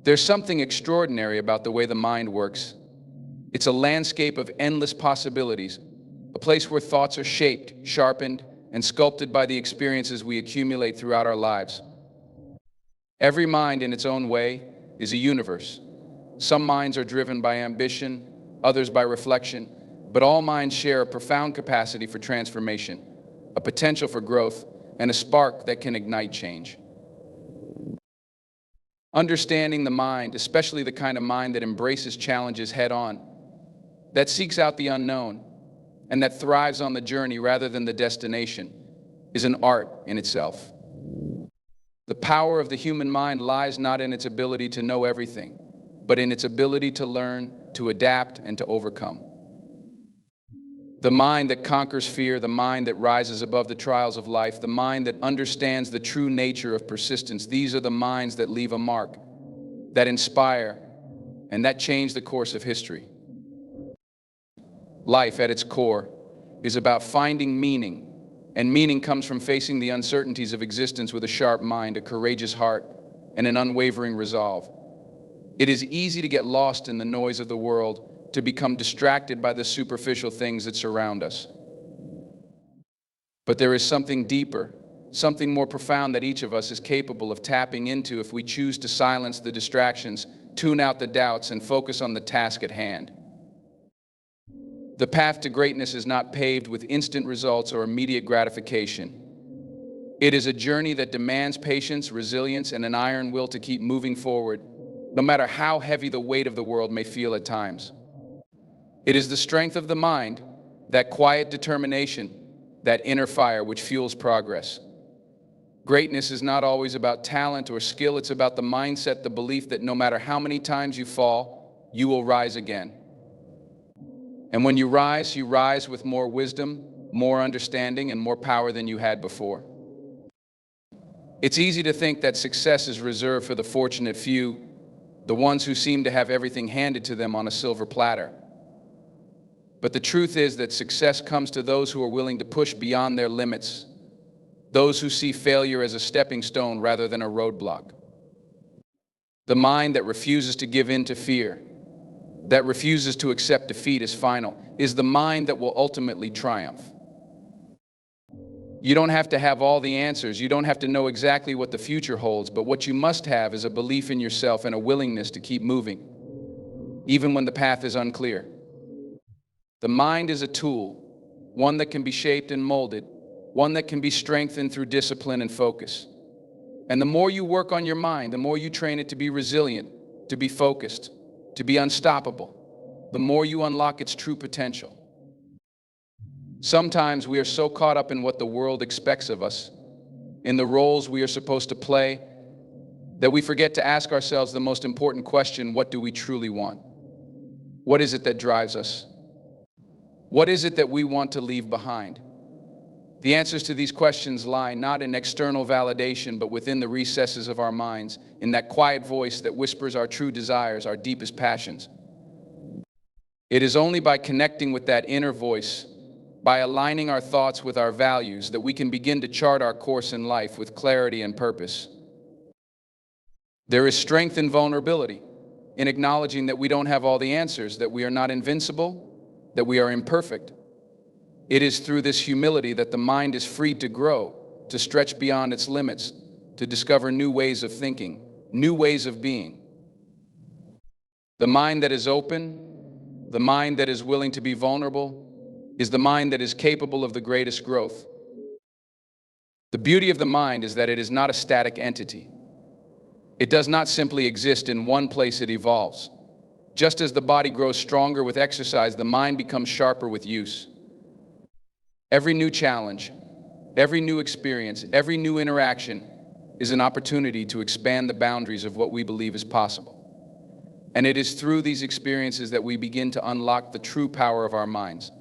There's something extraordinary about the way the mind works. It's a landscape of endless possibilities, a place where thoughts are shaped, sharpened, and sculpted by the experiences we accumulate throughout our lives. Every mind, in its own way, is a universe. Some minds are driven by ambition, others by reflection, but all minds share a profound capacity for transformation, a potential for growth, and a spark that can ignite change. Understanding the mind, especially the kind of mind that embraces challenges head-on, that seeks out the unknown, and that thrives on the journey rather than the destination, is an art in itself. The power of the human mind lies not in its ability to know everything, but in its ability to learn, to adapt, and to overcome. The mind that conquers fear, the mind that rises above the trials of life, the mind that understands the true nature of persistence, these are the minds that leave a mark, that inspire, and that change the course of history. Life, at its core, is about finding meaning, and meaning comes from facing the uncertainties of existence with a sharp mind, a courageous heart, and an unwavering resolve. It is easy to get lost in the noise of the world, to become distracted by the superficial things that surround us. But there is something deeper, something more profound that each of us is capable of tapping into if we choose to silence the distractions, tune out the doubts, and focus on the task at hand. The path to greatness is not paved with instant results or immediate gratification. It is a journey that demands patience, resilience, and an iron will to keep moving forward, no matter how heavy the weight of the world may feel at times. It is the strength of the mind, that quiet determination, that inner fire which fuels progress. Greatness is not always about talent or skill, it's about the mindset, the belief that no matter how many times you fall, you will rise again. And when you rise with more wisdom, more understanding, and more power than you had before. It's easy to think that success is reserved for the fortunate few, the ones who seem to have everything handed to them on a silver platter. But the truth is that success comes to those who are willing to push beyond their limits, those who see failure as a stepping stone rather than a roadblock. The mind that refuses to give in to fear, that refuses to accept defeat as final, is the mind that will ultimately triumph. You don't have to have all the answers, you don't have to know exactly what the future holds, but what you must have is a belief in yourself and a willingness to keep moving, even when the path is unclear. The mind is a tool, one that can be shaped and molded, one that can be strengthened through discipline and focus. And the more you work on your mind, the more you train it to be resilient, to be focused, to be unstoppable, the more you unlock its true potential. Sometimes we are so caught up in what the world expects of us, in the roles we are supposed to play, that we forget to ask ourselves the most important question: what do we truly want? What is it that drives us? What is it that we want to leave behind? The answers to these questions lie not in external validation, but within the recesses of our minds, in that quiet voice that whispers our true desires, our deepest passions. It is only by connecting with that inner voice, by aligning our thoughts with our values, that we can begin to chart our course in life with clarity and purpose. There is strength in vulnerability, in acknowledging that we don't have all the answers, that we are not invincible, that we are imperfect. It is through this humility that the mind is free to grow, to stretch beyond its limits, to discover new ways of thinking, new ways of being. The mind that is open, the mind that is willing to be vulnerable, is the mind that is capable of the greatest growth. The beauty of the mind is that it is not a static entity. It does not simply exist in one place, it evolves. Just as the body grows stronger with exercise, the mind becomes sharper with use. Every new challenge, every new experience, every new interaction is an opportunity to expand the boundaries of what we believe is possible. And it is through these experiences that we begin to unlock the true power of our minds.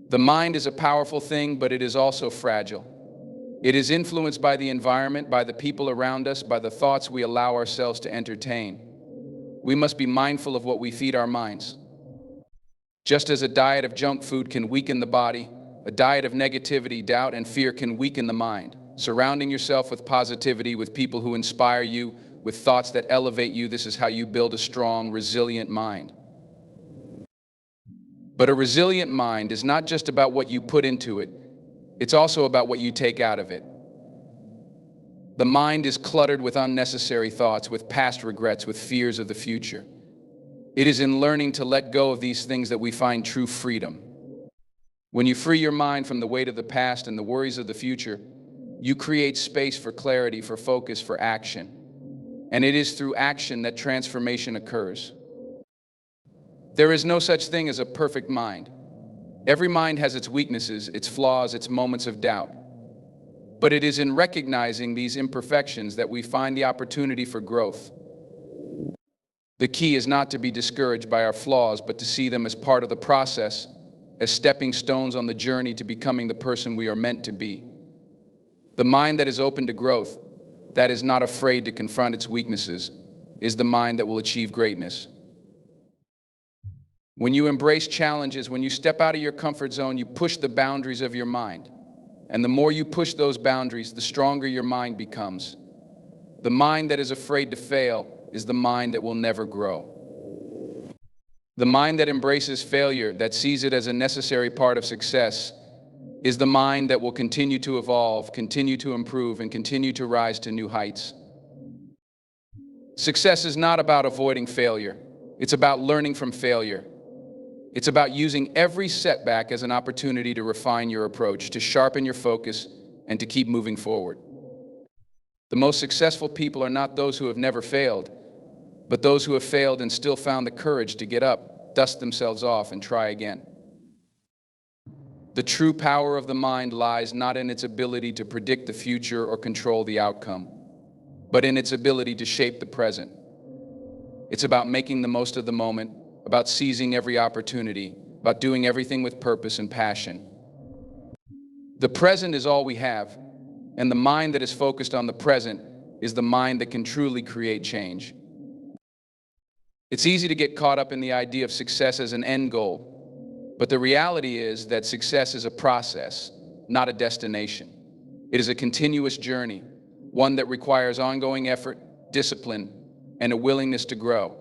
The mind is a powerful thing, but it is also fragile. It is influenced by the environment, by the people around us, by the thoughts we allow ourselves to entertain. We must be mindful of what we feed our minds. Just as a diet of junk food can weaken the body, a diet of negativity, doubt, and fear can weaken the mind. Surrounding yourself with positivity, with people who inspire you, with thoughts that elevate you. This is how you build a strong, resilient mind. But a resilient mind is not just about what you put into it, it's also about what you take out of it. The mind is cluttered with unnecessary thoughts, with past regrets, with fears of the future. It is in learning to let go of these things that we find true freedom. When you free your mind from the weight of the past and the worries of the future, you create space for clarity, for focus, for action. And it is through action that transformation occurs. There is no such thing as a perfect mind. Every mind has its weaknesses, its flaws, its moments of doubt. But it is in recognizing these imperfections that we find the opportunity for growth. The key is not to be discouraged by our flaws, but to see them as part of the process, as stepping stones on the journey to becoming the person we are meant to be. The mind that is open to growth, that is not afraid to confront its weaknesses, is the mind that will achieve greatness. When you embrace challenges, when you step out of your comfort zone, you push the boundaries of your mind. And the more you push those boundaries, the stronger your mind becomes. The mind that is afraid to fail is the mind that will never grow. The mind that embraces failure, that sees it as a necessary part of success, is the mind that will continue to evolve, continue to improve, and continue to rise to new heights. Success is not about avoiding failure. It's about learning from failure. It's about using every setback as an opportunity to refine your approach, to sharpen your focus, and to keep moving forward. The most successful people are not those who have never failed, but those who have failed and still found the courage to get up, dust themselves off, and try again. The true power of the mind lies not in its ability to predict the future or control the outcome, but in its ability to shape the present. It's about making the most of the moment, about seizing every opportunity, about doing everything with purpose and passion. The present is all we have, and the mind that is focused on the present is the mind that can truly create change. It's easy to get caught up in the idea of success as an end goal, but the reality is that success is a process, not a destination. It is a continuous journey, one that requires ongoing effort, discipline, and a willingness to grow.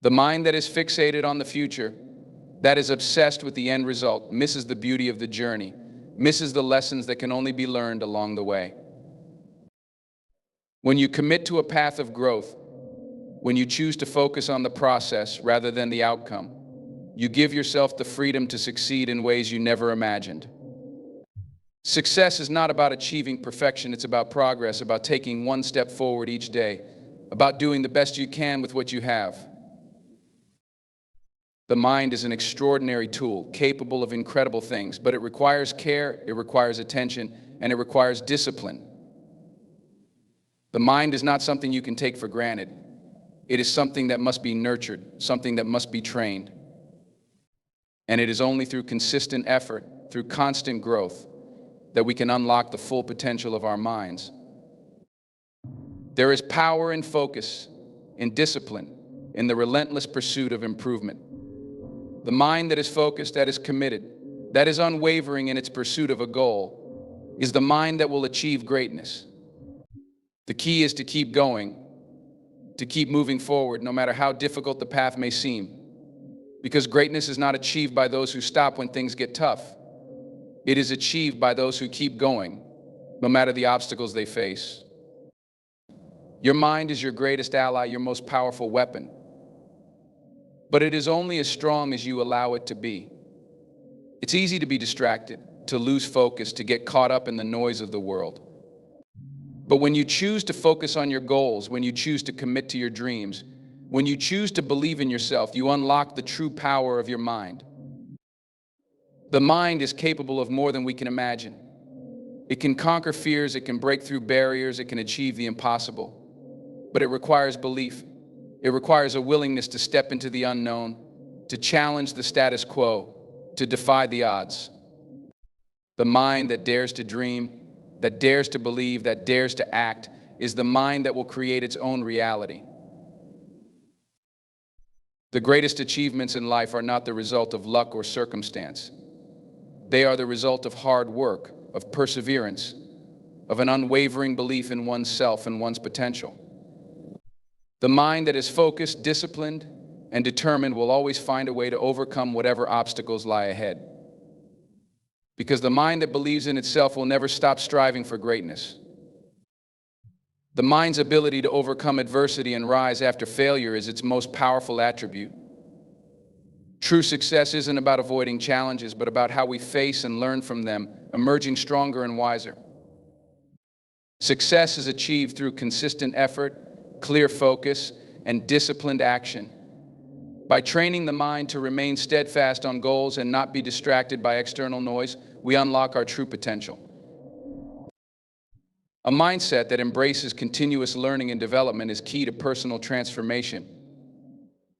The mind that is fixated on the future, that is obsessed with the end result, misses the beauty of the journey, misses the lessons that can only be learned along the way. When you commit to a path of growth, when you choose to focus on the process rather than the outcome, you give yourself the freedom to succeed in ways you never imagined. Success is not about achieving perfection, it's about progress, about taking one step forward each day, about doing the best you can with what you have. The mind is an extraordinary tool, capable of incredible things, but it requires care, it requires attention, and it requires discipline. The mind is not something you can take for granted. It is something that must be nurtured, something that must be trained. And it is only through consistent effort, through constant growth, that we can unlock the full potential of our minds. There is power in focus, in discipline, in the relentless pursuit of improvement. The mind that is focused, that is committed, that is unwavering in its pursuit of a goal, is the mind that will achieve greatness. The key is to keep going, to keep moving forward, no matter how difficult the path may seem. Because greatness is not achieved by those who stop when things get tough. It is achieved by those who keep going, no matter the obstacles they face. Your mind is your greatest ally, your most powerful weapon. But it is only as strong as you allow it to be. It's easy to be distracted, to lose focus, to get caught up in the noise of the world. But when you choose to focus on your goals, when you choose to commit to your dreams, when you choose to believe in yourself, you unlock the true power of your mind. The mind is capable of more than we can imagine. It can conquer fears, it can break through barriers, it can achieve the impossible. But it requires belief. It requires a willingness to step into the unknown, to challenge the status quo, to defy the odds. The mind that dares to dream, that dares to believe, that dares to act, is the mind that will create its own reality. The greatest achievements in life are not the result of luck or circumstance. They are the result of hard work, of perseverance, of an unwavering belief in oneself and one's potential. The mind that is focused, disciplined, and determined will always find a way to overcome whatever obstacles lie ahead. Because the mind that believes in itself will never stop striving for greatness. The mind's ability to overcome adversity and rise after failure is its most powerful attribute. True success isn't about avoiding challenges, but about how we face and learn from them, emerging stronger and wiser. Success is achieved through consistent effort, clear focus, and disciplined action. By training the mind to remain steadfast on goals and not be distracted by external noise, we unlock our true potential. A mindset that embraces continuous learning and development is key to personal transformation.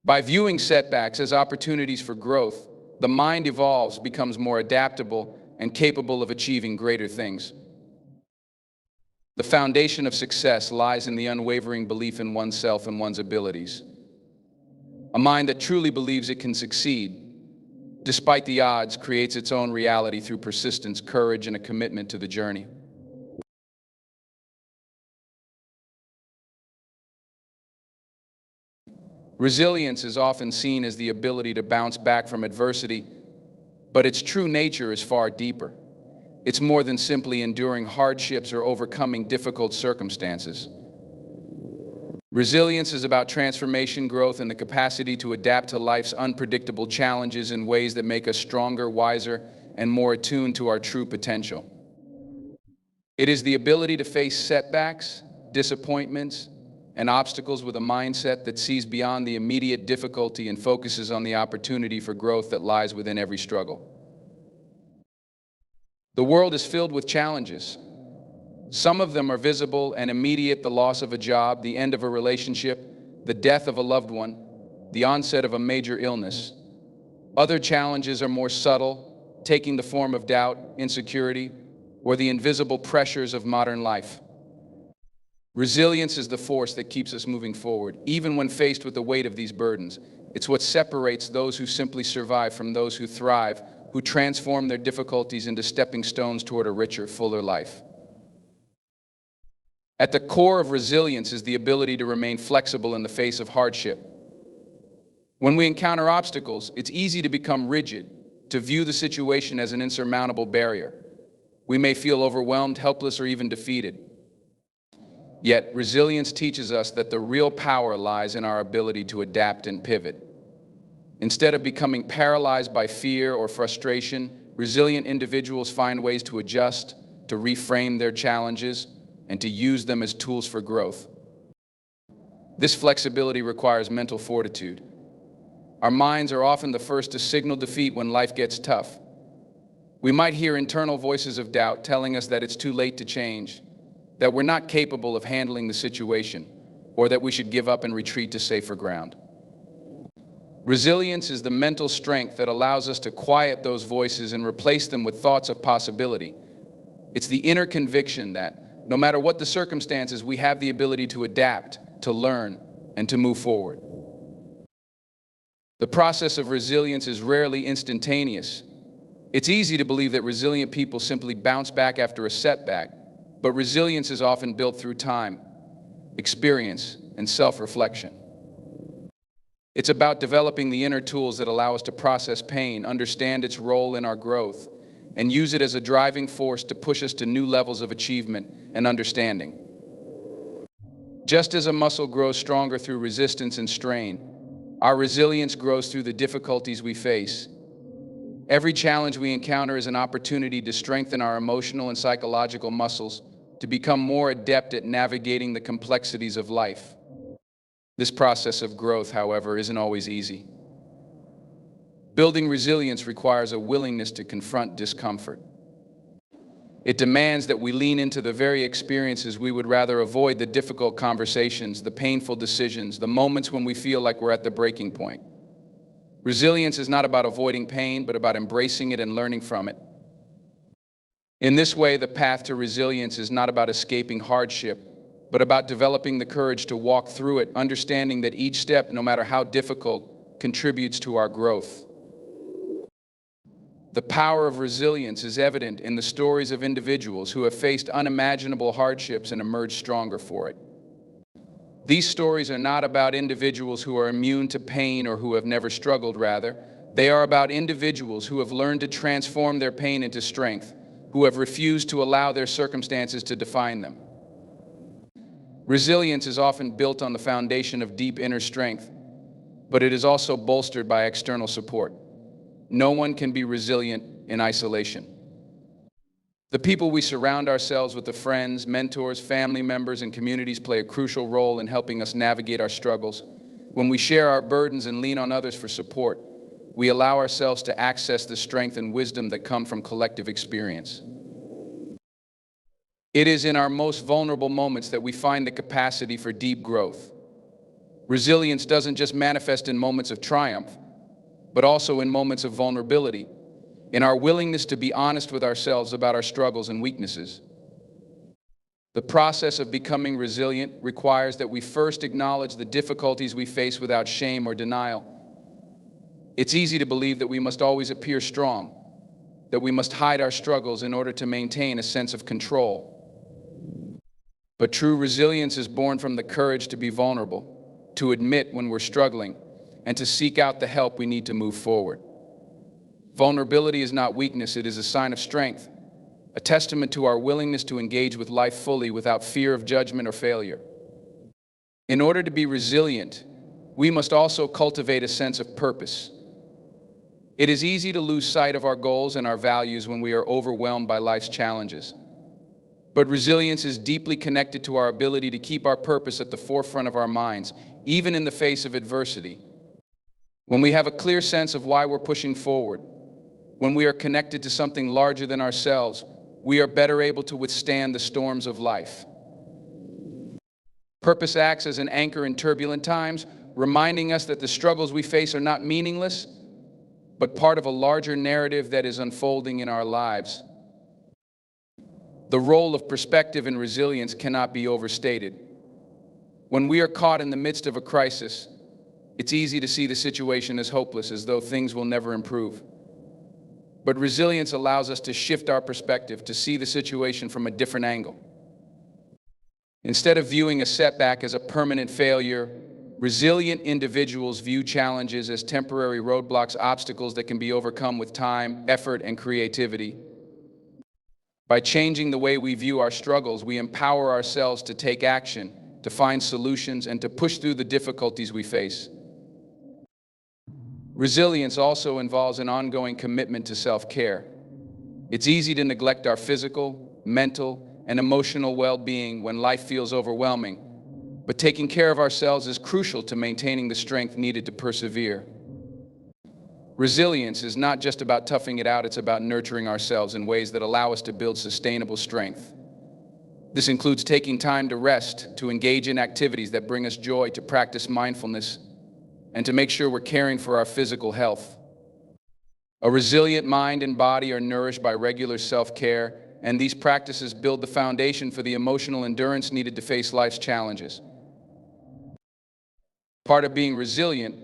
By viewing setbacks as opportunities for growth, the mind evolves, becomes more adaptable, and capable of achieving greater things. The foundation of success lies in the unwavering belief in oneself and one's abilities. A mind that truly believes it can succeed, despite the odds, creates its own reality through persistence, courage, and a commitment to the journey. Resilience is often seen as the ability to bounce back from adversity, but its true nature is far deeper. It's more than simply enduring hardships or overcoming difficult circumstances. Resilience is about transformation, growth, and the capacity to adapt to life's unpredictable challenges in ways that make us stronger, wiser, and more attuned to our true potential. It is the ability to face setbacks, disappointments, and obstacles with a mindset that sees beyond the immediate difficulty and focuses on the opportunity for growth that lies within every struggle. The world is filled with challenges. Some of them are visible and immediate: the loss of a job, the end of a relationship, the death of a loved one, the onset of a major illness. Other challenges are more subtle, taking the form of doubt, insecurity, or the invisible pressures of modern life. Resilience is the force that keeps us moving forward, even when faced with the weight of these burdens. It's what separates those who simply survive from those who thrive, who transform their difficulties into stepping stones toward a richer, fuller life. At the core of resilience is the ability to remain flexible in the face of hardship. When we encounter obstacles, it's easy to become rigid, to view the situation as an insurmountable barrier. We may feel overwhelmed, helpless, or even defeated. Yet, resilience teaches us that the real power lies in our ability to adapt and pivot. Instead of becoming paralyzed by fear or frustration, resilient individuals find ways to adjust, to reframe their challenges, and to use them as tools for growth. This flexibility requires mental fortitude. Our minds are often the first to signal defeat when life gets tough. We might hear internal voices of doubt telling us that it's too late to change, that we're not capable of handling the situation, or that we should give up and retreat to safer ground. Resilience is the mental strength that allows us to quiet those voices and replace them with thoughts of possibility. It's the inner conviction that, no matter what the circumstances, we have the ability to adapt, to learn, and to move forward. The process of resilience is rarely instantaneous. It's easy to believe that resilient people simply bounce back after a setback, but resilience is often built through time, experience, and self-reflection. It's about developing the inner tools that allow us to process pain, understand its role in our growth, and use it as a driving force to push us to new levels of achievement and understanding. Just as a muscle grows stronger through resistance and strain, our resilience grows through the difficulties we face. Every challenge we encounter is an opportunity to strengthen our emotional and psychological muscles, to become more adept at navigating the complexities of life. This process of growth, however, isn't always easy. Building resilience requires a willingness to confront discomfort. It demands that we lean into the very experiences we would rather avoid: the difficult conversations, the painful decisions, the moments when we feel like we're at the breaking point. Resilience is not about avoiding pain, but about embracing it and learning from it. In this way, the path to resilience is not about escaping hardship, but about developing the courage to walk through it, understanding that each step, no matter how difficult, contributes to our growth. The power of resilience is evident in the stories of individuals who have faced unimaginable hardships and emerged stronger for it. These stories are not about individuals who are immune to pain or who have never struggled, rather. They are about individuals who have learned to transform their pain into strength, who have refused to allow their circumstances to define them. Resilience is often built on the foundation of deep inner strength, but it is also bolstered by external support. No one can be resilient in isolation. The people we surround ourselves with, the friends, mentors, family members, and communities, play a crucial role in helping us navigate our struggles. When we share our burdens and lean on others for support, we allow ourselves to access the strength and wisdom that come from collective experience. It is in our most vulnerable moments that we find the capacity for deep growth. Resilience doesn't just manifest in moments of triumph, but also in moments of vulnerability, in our willingness to be honest with ourselves about our struggles and weaknesses. The process of becoming resilient requires that we first acknowledge the difficulties we face without shame or denial. It's easy to believe that we must always appear strong, that we must hide our struggles in order to maintain a sense of control. But true resilience is born from the courage to be vulnerable, to admit when we're struggling, and to seek out the help we need to move forward. Vulnerability is not weakness, it is a sign of strength, a testament to our willingness to engage with life fully without fear of judgment or failure. In order to be resilient, we must also cultivate a sense of purpose. It is easy to lose sight of our goals and our values when we are overwhelmed by life's challenges. But resilience is deeply connected to our ability to keep our purpose at the forefront of our minds, even in the face of adversity. When we have a clear sense of why we're pushing forward, when we are connected to something larger than ourselves, we are better able to withstand the storms of life. Purpose acts as an anchor in turbulent times, reminding us that the struggles we face are not meaningless, but part of a larger narrative that is unfolding in our lives. The role of perspective and resilience cannot be overstated. When we are caught in the midst of a crisis, it's easy to see the situation as hopeless, as though things will never improve. But resilience allows us to shift our perspective, to see the situation from a different angle. Instead of viewing a setback as a permanent failure, resilient individuals view challenges as temporary roadblocks, obstacles that can be overcome with time, effort, and creativity. By changing the way we view our struggles, we empower ourselves to take action, to find solutions, and to push through the difficulties we face. Resilience also involves an ongoing commitment to self-care. It's easy to neglect our physical, mental, and emotional well-being when life feels overwhelming, but taking care of ourselves is crucial to maintaining the strength needed to persevere. Resilience is not just about toughing it out, it's about nurturing ourselves in ways that allow us to build sustainable strength. This includes taking time to rest, to engage in activities that bring us joy, to practice mindfulness, and to make sure we're caring for our physical health. A resilient mind and body are nourished by regular self-care, and these practices build the foundation for the emotional endurance needed to face life's challenges. Part of being resilient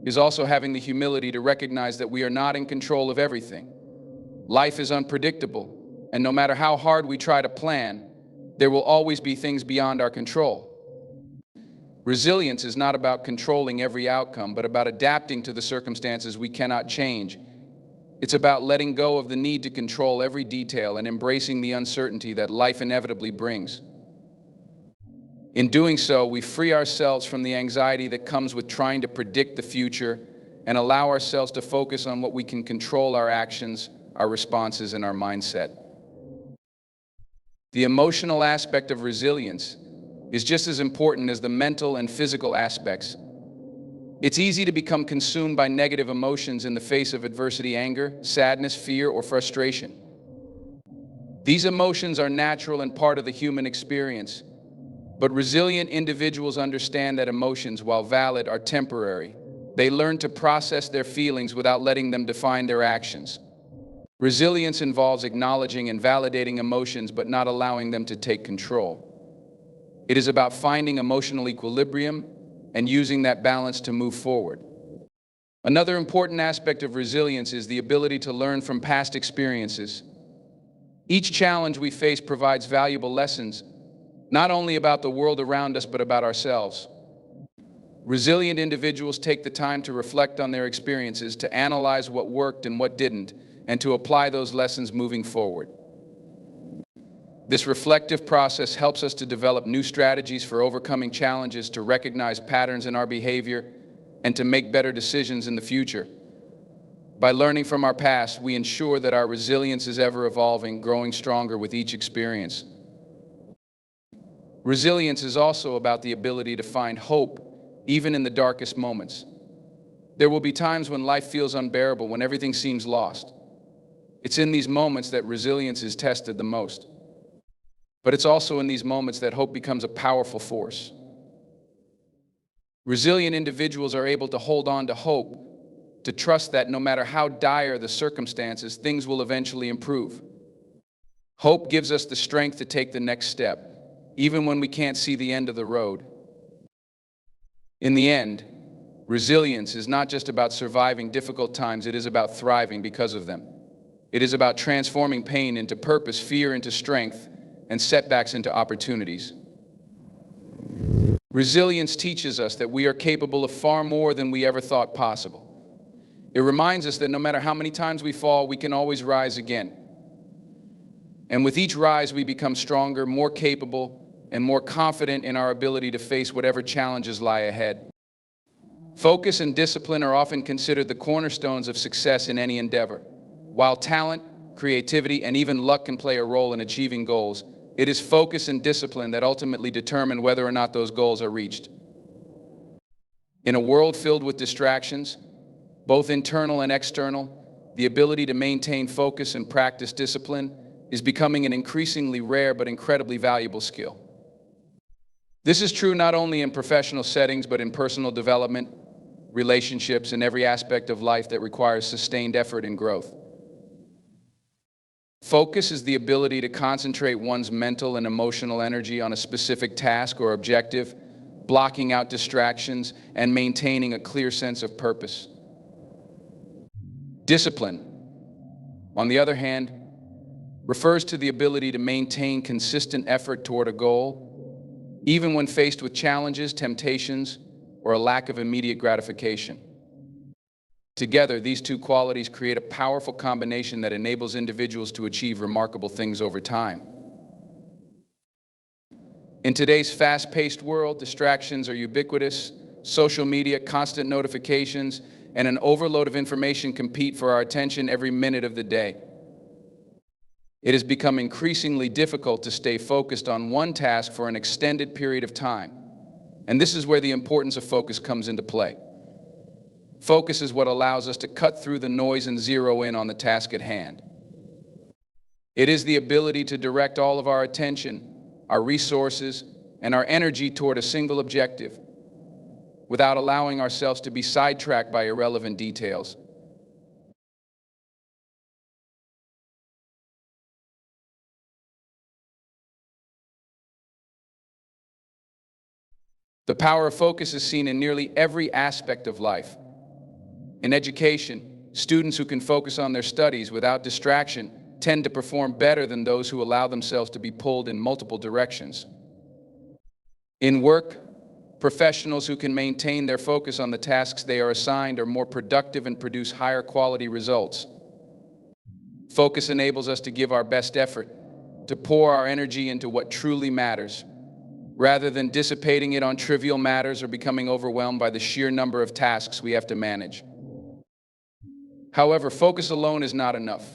is also having the humility to recognize that we are not in control of everything. Life is unpredictable, and no matter how hard we try to plan, there will always be things beyond our control. Resilience is not about controlling every outcome, but about adapting to the circumstances we cannot change. It's about letting go of the need to control every detail and embracing the uncertainty that life inevitably brings. In doing so, we free ourselves from the anxiety that comes with trying to predict the future and allow ourselves to focus on what we can control: our actions, our responses, and our mindset. The emotional aspect of resilience is just as important as the mental and physical aspects. It's easy to become consumed by negative emotions in the face of adversity: anger, sadness, fear, or frustration. These emotions are natural and part of the human experience, but resilient individuals understand that emotions, while valid, are temporary. They learn to process their feelings without letting them define their actions. Resilience involves acknowledging and validating emotions, but not allowing them to take control. It is about finding emotional equilibrium and using that balance to move forward. Another important aspect of resilience is the ability to learn from past experiences. Each challenge we face provides valuable lessons, not only about the world around us, but about ourselves. Resilient individuals take the time to reflect on their experiences, to analyze what worked and what didn't, and to apply those lessons moving forward. This reflective process helps us to develop new strategies for overcoming challenges, to recognize patterns in our behavior, and to make better decisions in the future. By learning from our past, we ensure that our resilience is ever evolving, growing stronger with each experience. Resilience is also about the ability to find hope, even in the darkest moments. There will be times when life feels unbearable, when everything seems lost. It's in these moments that resilience is tested the most. But it's also in these moments that hope becomes a powerful force. Resilient individuals are able to hold on to hope, to trust that no matter how dire the circumstances, things will eventually improve. Hope gives us the strength to take the next step, even when we can't see the end of the road. In the end, resilience is not just about surviving difficult times, it is about thriving because of them. It is about transforming pain into purpose, fear into strength, and setbacks into opportunities. Resilience teaches us that we are capable of far more than we ever thought possible. It reminds us that no matter how many times we fall, we can always rise again. And with each rise, we become stronger, more capable, and more confident in our ability to face whatever challenges lie ahead. Focus and discipline are often considered the cornerstones of success in any endeavor. While talent, creativity, and even luck can play a role in achieving goals, it is focus and discipline that ultimately determine whether or not those goals are reached. In a world filled with distractions, both internal and external, the ability to maintain focus and practice discipline is becoming an increasingly rare but incredibly valuable skill. This is true not only in professional settings, but in personal development, relationships, and every aspect of life that requires sustained effort and growth. Focus is the ability to concentrate one's mental and emotional energy on a specific task or objective, blocking out distractions and maintaining a clear sense of purpose. Discipline, on the other hand, refers to the ability to maintain consistent effort toward a goal, even when faced with challenges, temptations, or a lack of immediate gratification. Together, these two qualities create a powerful combination that enables individuals to achieve remarkable things over time. In today's fast-paced world, distractions are ubiquitous. Social media, constant notifications, and an overload of information compete for our attention every minute of the day. It has become increasingly difficult to stay focused on one task for an extended period of time. And this is where the importance of focus comes into play. Focus is what allows us to cut through the noise and zero in on the task at hand. It is the ability to direct all of our attention, our resources, and our energy toward a single objective, without allowing ourselves to be sidetracked by irrelevant details. The power of focus is seen in nearly every aspect of life. In education, students who can focus on their studies without distraction tend to perform better than those who allow themselves to be pulled in multiple directions. In work, professionals who can maintain their focus on the tasks they are assigned are more productive and produce higher quality results. Focus enables us to give our best effort, to pour our energy into what truly matters, rather than dissipating it on trivial matters or becoming overwhelmed by the sheer number of tasks we have to manage. However, focus alone is not enough.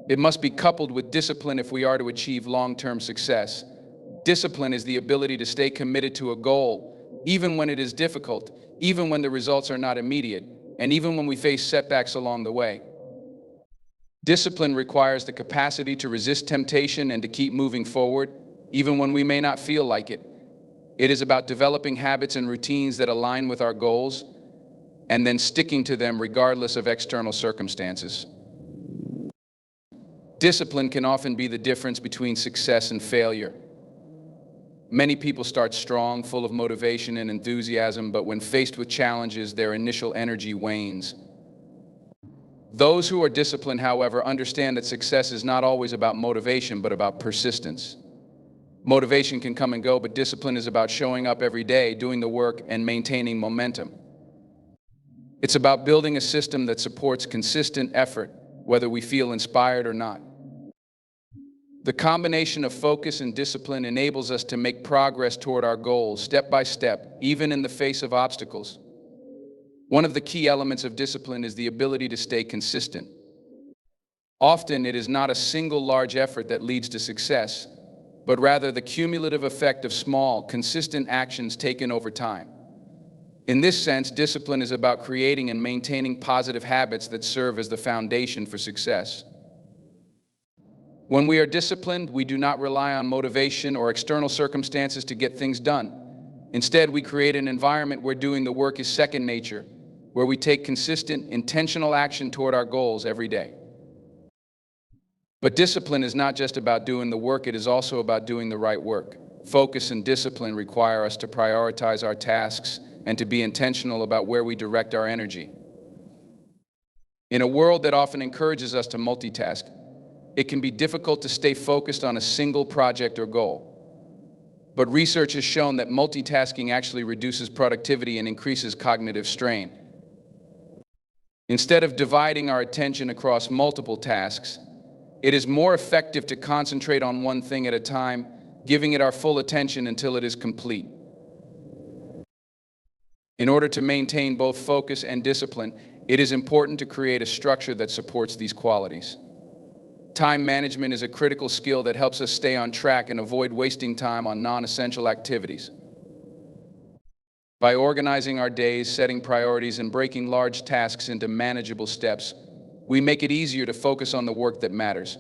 It must be coupled with discipline if we are to achieve long-term success. Discipline is the ability to stay committed to a goal, even when it is difficult, even when the results are not immediate, and even when we face setbacks along the way. Discipline requires the capacity to resist temptation and to keep moving forward, even when we may not feel like it. It is about developing habits and routines that align with our goals, and then sticking to them regardless of external circumstances. Discipline can often be the difference between success and failure. Many people start strong, full of motivation and enthusiasm, but when faced with challenges, their initial energy wanes. Those who are disciplined, however, understand that success is not always about motivation, but about persistence. Motivation can come and go, but discipline is about showing up every day, doing the work, and maintaining momentum. It's about building a system that supports consistent effort, whether we feel inspired or not. The combination of focus and discipline enables us to make progress toward our goals, step by step, even in the face of obstacles. One of the key elements of discipline is the ability to stay consistent. Often, it is not a single large effort that leads to success, but rather the cumulative effect of small, consistent actions taken over time. In this sense, discipline is about creating and maintaining positive habits that serve as the foundation for success. When we are disciplined, we do not rely on motivation or external circumstances to get things done. Instead, we create an environment where doing the work is second nature, where we take consistent, intentional action toward our goals every day. But discipline is not just about doing the work, it is also about doing the right work. Focus and discipline require us to prioritize our tasks and to be intentional about where we direct our energy. In a world that often encourages us to multitask, it can be difficult to stay focused on a single project or goal. But research has shown that multitasking actually reduces productivity and increases cognitive strain. Instead of dividing our attention across multiple tasks, it is more effective to concentrate on one thing at a time, giving it our full attention until it is complete. In order to maintain both focus and discipline, it is important to create a structure that supports these qualities. Time management is a critical skill that helps us stay on track and avoid wasting time on non-essential activities. By organizing our days, setting priorities, and breaking large tasks into manageable steps, we make it easier to focus on the work that matters.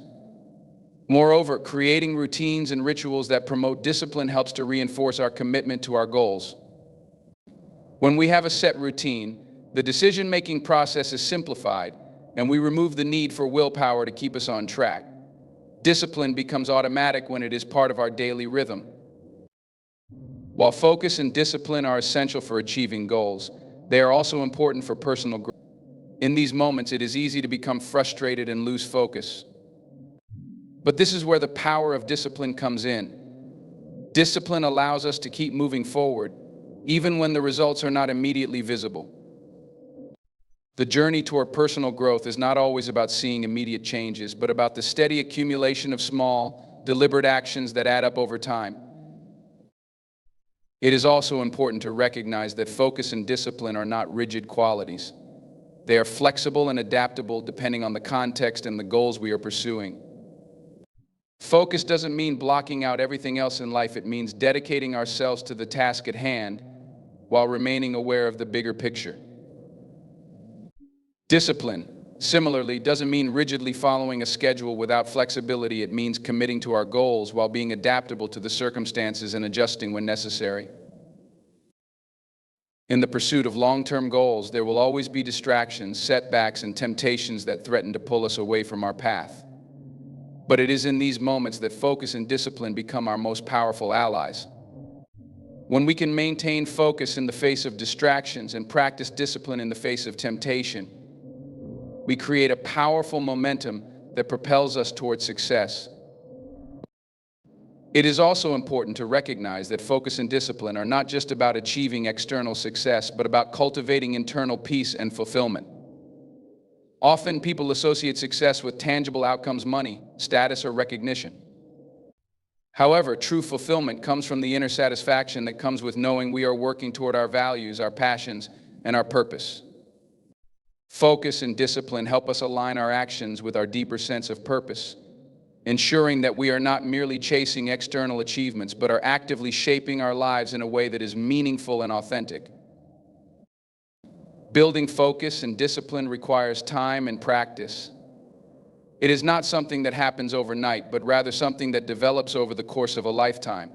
Moreover, creating routines and rituals that promote discipline helps to reinforce our commitment to our goals. When we have a set routine, the decision-making process is simplified, and we remove the need for willpower to keep us on track. Discipline becomes automatic when it is part of our daily rhythm. While focus and discipline are essential for achieving goals, they are also important for personal growth. In these moments, it is easy to become frustrated and lose focus. But this is where the power of discipline comes in. Discipline allows us to keep moving forward, even when the results are not immediately visible. The journey toward personal growth is not always about seeing immediate changes, but about the steady accumulation of small, deliberate actions that add up over time. It is also important to recognize that focus and discipline are not rigid qualities. They are flexible and adaptable depending on the context and the goals we are pursuing. Focus doesn't mean blocking out everything else in life. It means dedicating ourselves to the task at hand while remaining aware of the bigger picture. Discipline, similarly, doesn't mean rigidly following a schedule without flexibility. It means committing to our goals while being adaptable to the circumstances and adjusting when necessary. In the pursuit of long-term goals, there will always be distractions, setbacks, and temptations that threaten to pull us away from our path. But it is in these moments that focus and discipline become our most powerful allies. When we can maintain focus in the face of distractions and practice discipline in the face of temptation, we create a powerful momentum that propels us toward success. It is also important to recognize that focus and discipline are not just about achieving external success, but about cultivating internal peace and fulfillment. Often people associate success with tangible outcomes, money, status, or recognition. However, true fulfillment comes from the inner satisfaction that comes with knowing we are working toward our values, our passions, and our purpose. Focus and discipline help us align our actions with our deeper sense of purpose, ensuring that we are not merely chasing external achievements, but are actively shaping our lives in a way that is meaningful and authentic. Building focus and discipline requires time and practice. It is not something that happens overnight, but rather something that develops over the course of a lifetime.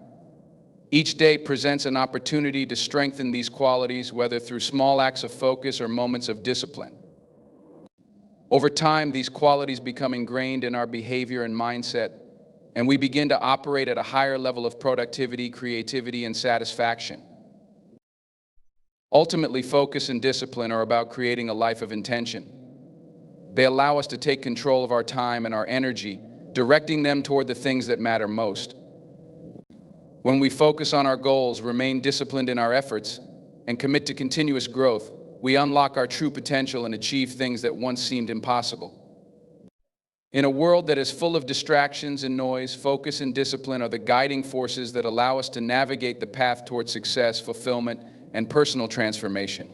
Each day presents an opportunity to strengthen these qualities, whether through small acts of focus or moments of discipline. Over time, these qualities become ingrained in our behavior and mindset, and we begin to operate at a higher level of productivity, creativity, and satisfaction. Ultimately, focus and discipline are about creating a life of intention. They allow us to take control of our time and our energy, directing them toward the things that matter most. When we focus on our goals, remain disciplined in our efforts, and commit to continuous growth, we unlock our true potential and achieve things that once seemed impossible. In a world that is full of distractions and noise, focus and discipline are the guiding forces that allow us to navigate the path toward success, fulfillment, and personal transformation.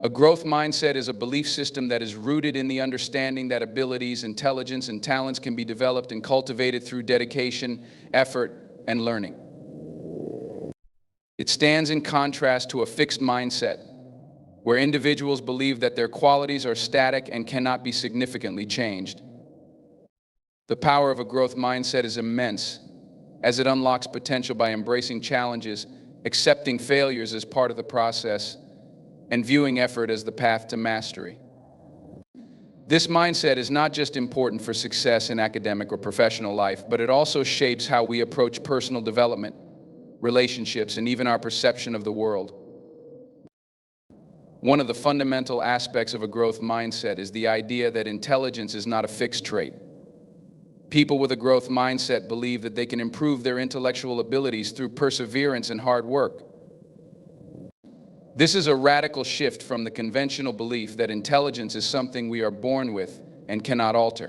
A growth mindset is a belief system that is rooted in the understanding that abilities, intelligence, and talents can be developed and cultivated through dedication, effort, and learning. It stands in contrast to a fixed mindset, where individuals believe that their qualities are static and cannot be significantly changed. The power of a growth mindset is immense, as it unlocks potential by embracing challenges, accepting failures as part of the process, and viewing effort as the path to mastery. This mindset is not just important for success in academic or professional life, but it also shapes how we approach personal development, relationships, and even our perception of the world. One of the fundamental aspects of a growth mindset is the idea that intelligence is not a fixed trait. People with a growth mindset believe that they can improve their intellectual abilities through perseverance and hard work. This is a radical shift from the conventional belief that intelligence is something we are born with and cannot alter.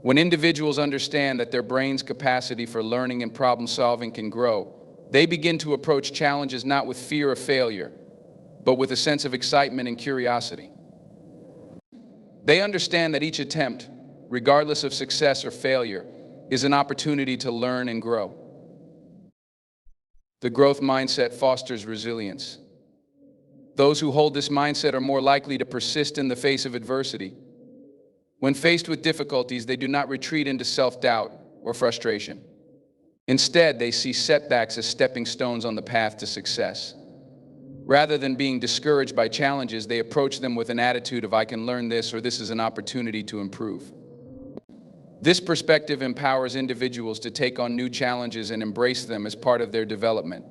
When individuals understand that their brain's capacity for learning and problem solving can grow, they begin to approach challenges not with fear of failure, but with a sense of excitement and curiosity. They understand that each attempt, regardless of success or failure, is an opportunity to learn and grow. The growth mindset fosters resilience. Those who hold this mindset are more likely to persist in the face of adversity. When faced with difficulties, they do not retreat into self-doubt or frustration. Instead, they see setbacks as stepping stones on the path to success. Rather than being discouraged by challenges, they approach them with an attitude of, "I can learn this," or "this is an opportunity to improve." This perspective empowers individuals to take on new challenges and embrace them as part of their development.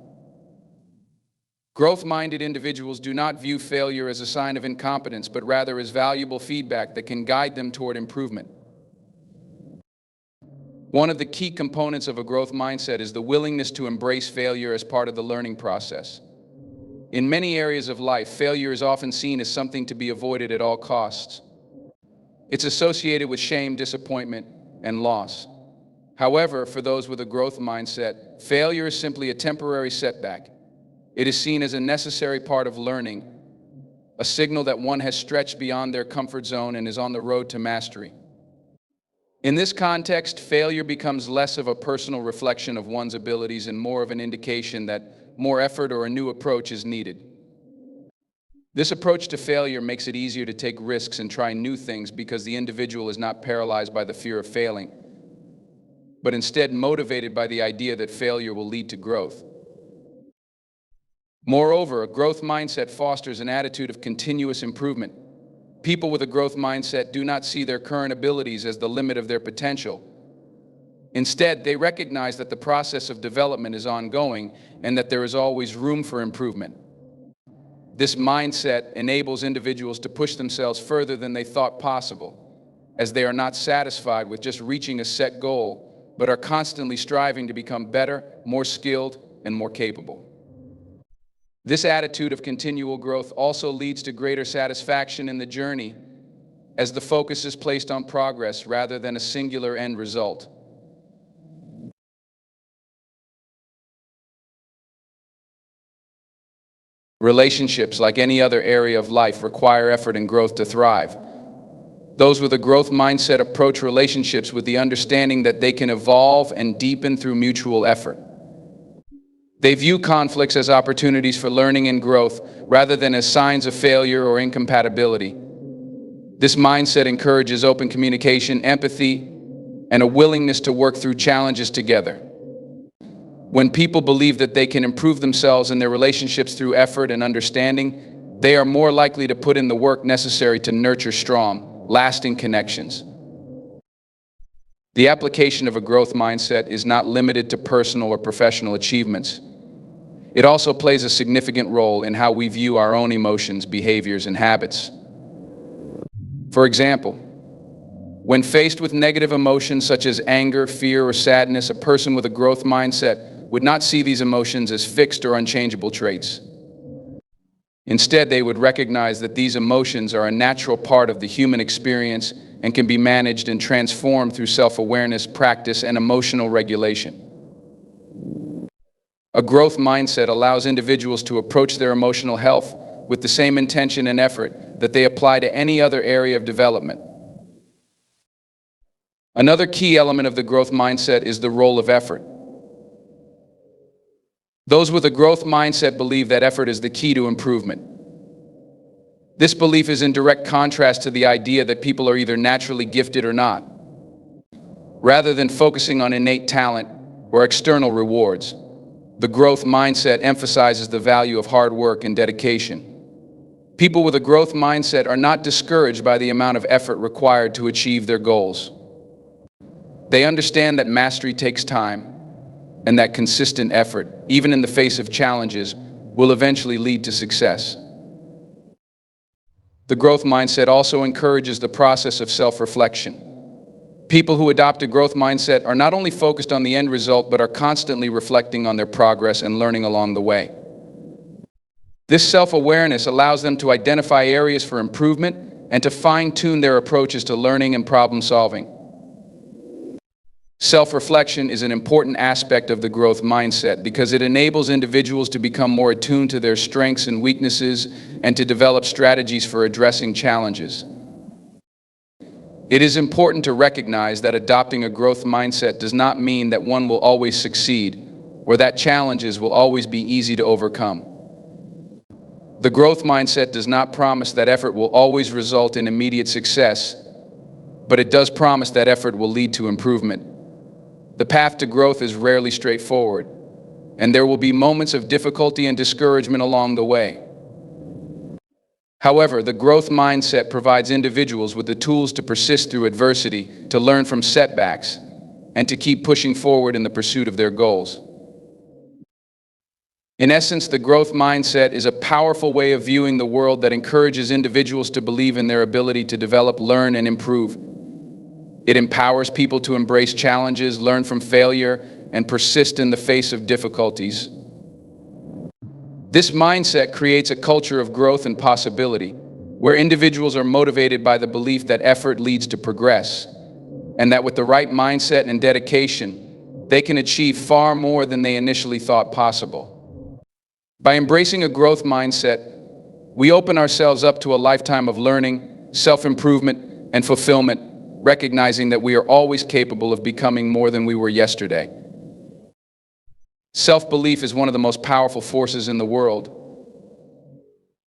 Growth-minded individuals do not view failure as a sign of incompetence, but rather as valuable feedback that can guide them toward improvement. One of the key components of a growth mindset is the willingness to embrace failure as part of the learning process. In many areas of life, failure is often seen as something to be avoided at all costs. It's associated with shame, disappointment, and loss. However, for those with a growth mindset, failure is simply a temporary setback. It is seen as a necessary part of learning, a signal that one has stretched beyond their comfort zone and is on the road to mastery. In this context, failure becomes less of a personal reflection of one's abilities and more of an indication that more effort or a new approach is needed. This approach to failure makes it easier to take risks and try new things because the individual is not paralyzed by the fear of failing, but instead motivated by the idea that failure will lead to growth. Moreover, a growth mindset fosters an attitude of continuous improvement. People with a growth mindset do not see their current abilities as the limit of their potential. Instead, they recognize that the process of development is ongoing and that there is always room for improvement. This mindset enables individuals to push themselves further than they thought possible, as they are not satisfied with just reaching a set goal, but are constantly striving to become better, more skilled, and more capable. This attitude of continual growth also leads to greater satisfaction in the journey, as the focus is placed on progress rather than a singular end result. Relationships, like any other area of life, require effort and growth to thrive. Those with a growth mindset approach relationships with the understanding that they can evolve and deepen through mutual effort. They view conflicts as opportunities for learning and growth rather than as signs of failure or incompatibility. This mindset encourages open communication, empathy, and a willingness to work through challenges together. When people believe that they can improve themselves and their relationships through effort and understanding, they are more likely to put in the work necessary to nurture strong, lasting connections. The application of a growth mindset is not limited to personal or professional achievements. It also plays a significant role in how we view our own emotions, behaviors, and habits. For example, When faced with negative emotions such as anger, fear, or sadness, a person with a growth mindset would not see these emotions as fixed or unchangeable traits. Instead, they would recognize that these emotions are a natural part of the human experience and can be managed and transformed through self-awareness, practice, and emotional regulation. A growth mindset allows individuals to approach their emotional health with the same intention and effort that they apply to any other area of development. Another key element of the growth mindset is the role of effort. Those with a growth mindset believe that effort is the key to improvement. This belief is in direct contrast to the idea that people are either naturally gifted or not. Rather than focusing on innate talent or external rewards, the growth mindset emphasizes the value of hard work and dedication. People with a growth mindset are not discouraged by the amount of effort required to achieve their goals. They understand that mastery takes time, and that consistent effort, even in the face of challenges, will eventually lead to success. The growth mindset also encourages the process of self-reflection. People who adopt a growth mindset are not only focused on the end result, but are constantly reflecting on their progress and learning along the way. This self-awareness allows them to identify areas for improvement and to fine-tune their approaches to learning and problem-solving. Self-reflection is an important aspect of the growth mindset because it enables individuals to become more attuned to their strengths and weaknesses and to develop strategies for addressing challenges. It is important to recognize that adopting a growth mindset does not mean that one will always succeed or that challenges will always be easy to overcome. The growth mindset does not promise that effort will always result in immediate success, but it does promise that effort will lead to improvement. The path to growth is rarely straightforward, and there will be moments of difficulty and discouragement along the way. However, the growth mindset provides individuals with the tools to persist through adversity, to learn from setbacks, and to keep pushing forward in the pursuit of their goals. In essence, the growth mindset is a powerful way of viewing the world that encourages individuals to believe in their ability to develop, learn, and improve. It empowers people to embrace challenges, learn from failure, and persist in the face of difficulties. This mindset creates a culture of growth and possibility, where individuals are motivated by the belief that effort leads to progress, and that with the right mindset and dedication, they can achieve far more than they initially thought possible. By embracing a growth mindset, we open ourselves up to a lifetime of learning, self-improvement, and fulfillment, recognizing that we are always capable of becoming more than we were yesterday. Self-belief is one of the most powerful forces in the world.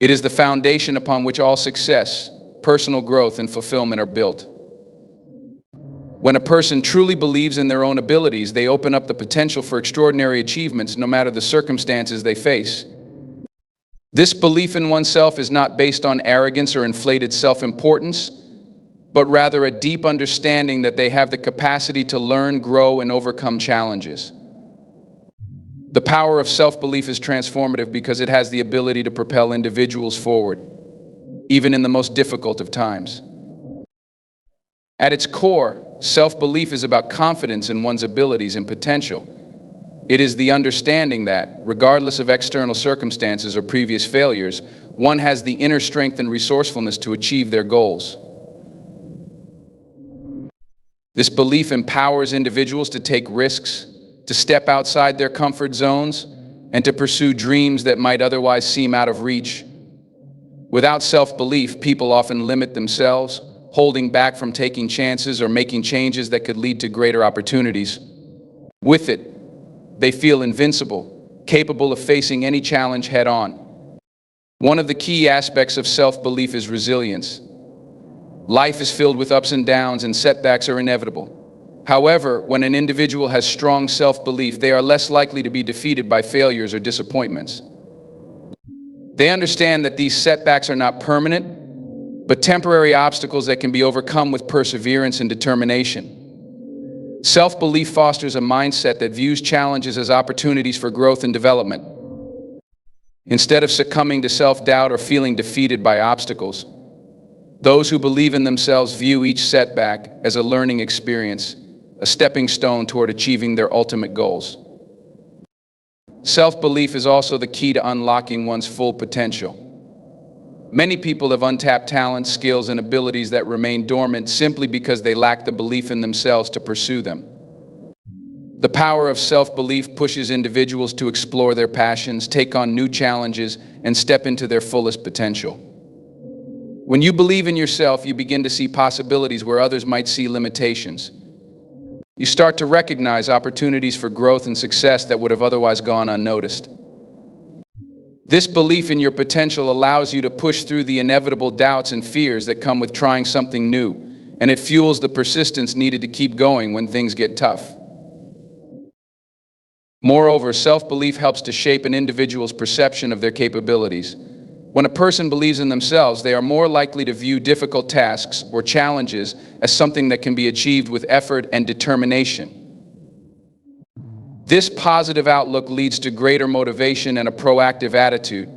It is the foundation upon which all success, personal growth, and fulfillment are built. When a person truly believes in their own abilities, they open up the potential for extraordinary achievements no matter the circumstances they face. This belief in oneself is not based on arrogance or inflated self-importance, but rather a deep understanding that they have the capacity to learn, grow, and overcome challenges. The power of self-belief is transformative because it has the ability to propel individuals forward, even in the most difficult of times. At its core, self-belief is about confidence in one's abilities and potential. It is the understanding that, regardless of external circumstances or previous failures, one has the inner strength and resourcefulness to achieve their goals. This belief empowers individuals to take risks, to step outside their comfort zones, and to pursue dreams that might otherwise seem out of reach. Without self-belief, people often limit themselves, holding back from taking chances or making changes that could lead to greater opportunities. With it, they feel invincible, capable of facing any challenge head-on. One of the key aspects of self-belief is resilience. Life is filled with ups and downs, and setbacks are inevitable. However, when an individual has strong self-belief, they are less likely to be defeated by failures or disappointments. They understand that these setbacks are not permanent, but temporary obstacles that can be overcome with perseverance and determination. Self-belief fosters a mindset that views challenges as opportunities for growth and development. Instead of succumbing to self-doubt or feeling defeated by obstacles, Those who believe in themselves view each setback as a learning experience, a stepping stone toward achieving their ultimate goals. Self-belief is also the key to unlocking one's full potential. Many people have untapped talents, skills, and abilities that remain dormant simply because they lack the belief in themselves to pursue them. The power of self-belief pushes individuals to explore their passions, take on new challenges, and step into their fullest potential. When you believe in yourself, you begin to see possibilities where others might see limitations. You start to recognize opportunities for growth and success that would have otherwise gone unnoticed. This belief in your potential allows you to push through the inevitable doubts and fears that come with trying something new, and it fuels the persistence needed to keep going when things get tough. Moreover, self-belief helps to shape an individual's perception of their capabilities. When a person believes in themselves, they are more likely to view difficult tasks or challenges as something that can be achieved with effort and determination. This positive outlook leads to greater motivation and a proactive attitude.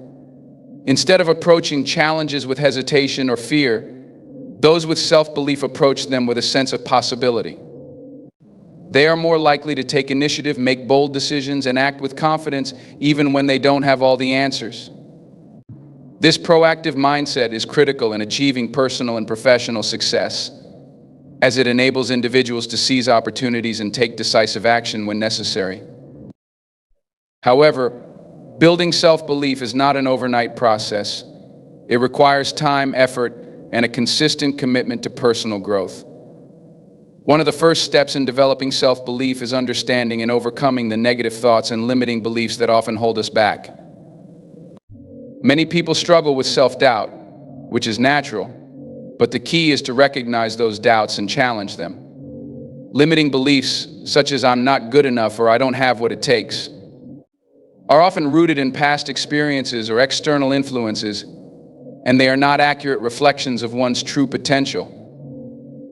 Instead of approaching challenges with hesitation or fear, those with self-belief approach them with a sense of possibility. They are more likely to take initiative, make bold decisions, and act with confidence even when they don't have all the answers. This proactive mindset is critical in achieving personal and professional success, as it enables individuals to seize opportunities and take decisive action when necessary. However, building self-belief is not an overnight process. It requires time, effort, and a consistent commitment to personal growth. One of the first steps in developing self-belief is understanding and overcoming the negative thoughts and limiting beliefs that often hold us back. Many people struggle with self-doubt, which is natural, but the key is to recognize those doubts and challenge them. Limiting beliefs, such as "I'm not good enough" or "I don't have what it takes," are often rooted in past experiences or external influences, and they are not accurate reflections of one's true potential.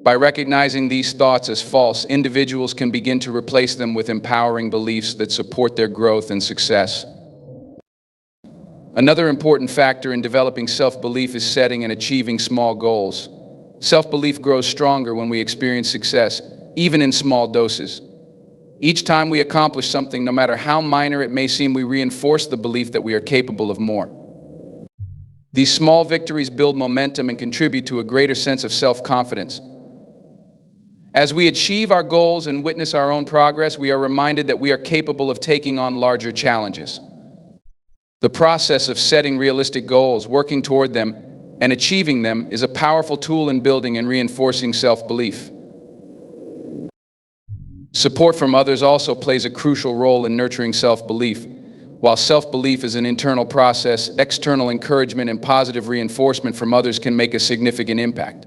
By recognizing these thoughts as false, individuals can begin to replace them with empowering beliefs that support their growth and success. Another important factor in developing self-belief is setting and achieving small goals. Self-belief grows stronger when we experience success, even in small doses. Each time we accomplish something, no matter how minor it may seem, we reinforce the belief that we are capable of more. These small victories build momentum and contribute to a greater sense of self-confidence. As we achieve our goals and witness our own progress, we are reminded that we are capable of taking on larger challenges. The process of setting realistic goals, working toward them, and achieving them is a powerful tool in building and reinforcing self-belief. Support from others also plays a crucial role in nurturing self-belief. While self-belief is an internal process, external encouragement and positive reinforcement from others can make a significant impact.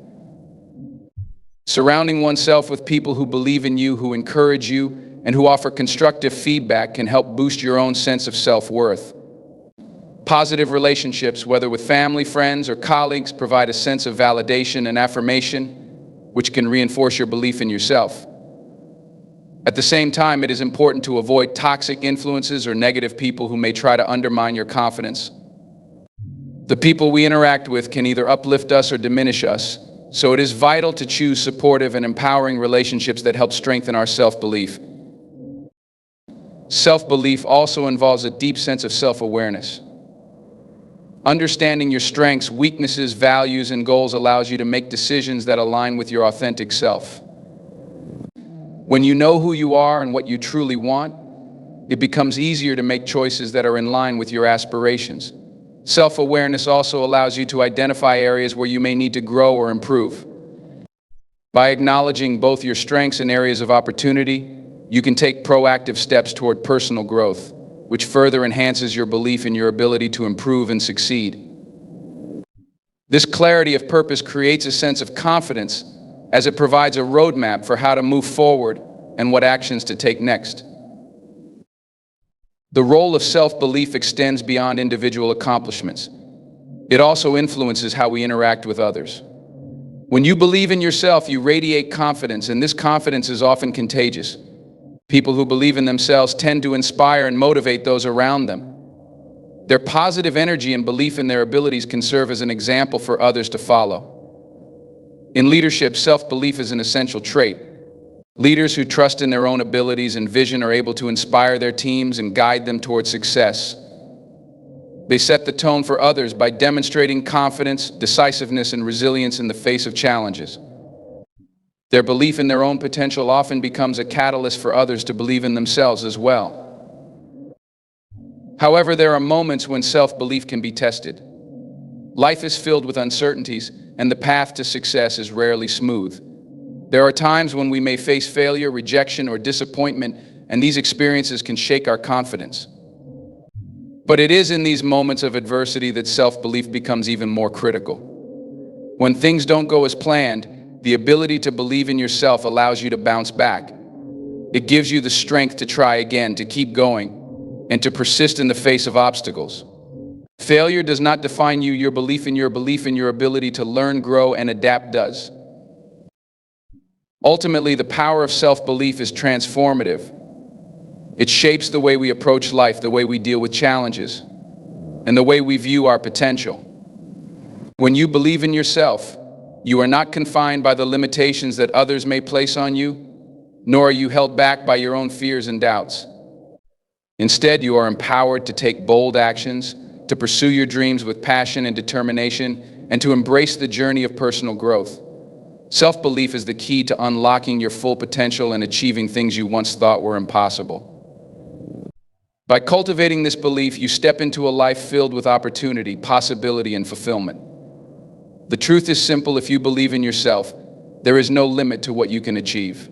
Surrounding oneself with people who believe in you, who encourage you, and who offer constructive feedback can help boost your own sense of self-worth. Positive relationships, whether with family, friends, or colleagues, provide a sense of validation and affirmation, which can reinforce your belief in yourself. At the same time, it is important to avoid toxic influences or negative people who may try to undermine your confidence. The people we interact with can either uplift us or diminish us, so it is vital to choose supportive and empowering relationships that help strengthen our self-belief. Self-belief also involves a deep sense of self-awareness. Understanding your strengths, weaknesses, values, and goals allows you to make decisions that align with your authentic self. When you know who you are and what you truly want, it becomes easier to make choices that are in line with your aspirations. Self-awareness also allows you to identify areas where you may need to grow or improve. By acknowledging both your strengths and areas of opportunity, you can take proactive steps toward personal growth, which further enhances your belief in your ability to improve and succeed. This clarity of purpose creates a sense of confidence as it provides a roadmap for how to move forward and what actions to take next. The role of self-belief extends beyond individual accomplishments. It also influences how we interact with others. When you believe in yourself, you radiate confidence, and this confidence is often contagious. People who believe in themselves tend to inspire and motivate those around them. Their positive energy and belief in their abilities can serve as an example for others to follow. In leadership, self-belief is an essential trait. Leaders who trust in their own abilities and vision are able to inspire their teams and guide them toward success. They set the tone for others by demonstrating confidence, decisiveness, and resilience in the face of challenges. Their belief in their own potential often becomes a catalyst for others to believe in themselves as well. However, there are moments when self-belief can be tested. Life is filled with uncertainties, and the path to success is rarely smooth. There are times when we may face failure, rejection, or disappointment, and these experiences can shake our confidence. But it is in these moments of adversity that self-belief becomes even more critical. When things don't go as planned, the ability to believe in yourself allows you to bounce back. It gives you the strength to try again, to keep going, and to persist in the face of obstacles. Failure does not define you. Your belief in your ability to learn, grow, and adapt does. Ultimately, the power of self-belief is transformative. It shapes the way we approach life, the way we deal with challenges, and the way we view our potential. When you believe in yourself, you are not confined by the limitations that others may place on you, nor are you held back by your own fears and doubts. Instead, you are empowered to take bold actions, to pursue your dreams with passion and determination, and to embrace the journey of personal growth. Self-belief is the key to unlocking your full potential and achieving things you once thought were impossible. By cultivating this belief, you step into a life filled with opportunity, possibility, and fulfillment. The truth is simple: if you believe in yourself, there is no limit to what you can achieve.